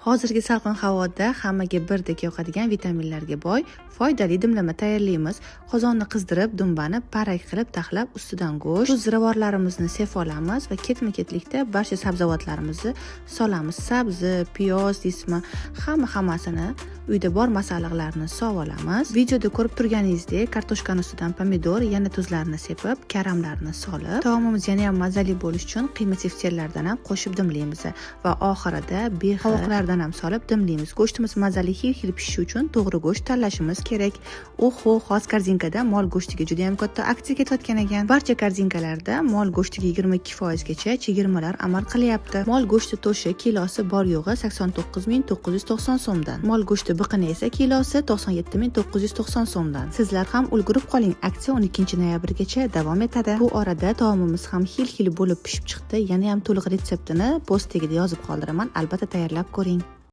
Hozirgi salqin havoda hammaga birdek yoqadigan vitaminlarga boy foydali dimlama tayyorlaymiz. Qozonni qizdirib, dumbani parak qilib taxlab, ustidan go'sht, tuz, ziravorlarimizni sevib olamiz va ketma-ketlikda barcha sabzavotlarimizni solamiz. Sabzi, piyoz deysizmi, hammasini uyda bor masalliqlarni solib olamiz. Videoda ko'rib turganingizdek, kartoshkani ustidan pomidor, yana tuzlarni sepib, karamlarni solib, taomimiz yana ham mazali bo'lish uchun qiyma sifsellardan ham qo'shib dimlaymiz va oxirida behi qovoqlardan ham solib dimlaymiz. Go'shtimiz mazali xil pishishi uchun to'g'ri go'sht tanlashimiz kerak. Hozir korzinkada mol go'shtiga juda ham katta aksiya ketayotgan ekan. Barcha korzinkalarda mol go'shtiga 22% gacha chegirmalar amal qilyapti. Mol go'shti to'shi kilosi bor yo'g'i 89.990 so'mdan. Mol go'shti biqini esa kilosi 97.990 so'mdan. Sizlar ham ulgurib qoling, aksiya 12 noyabrgacha davom etadi. Bu orada taomimiz ham xil bo'lib pishib chiqdi. Yana ham to'liq retseptini post tagida yozib qoldiraman. Albatta tayyorlab ko'ring.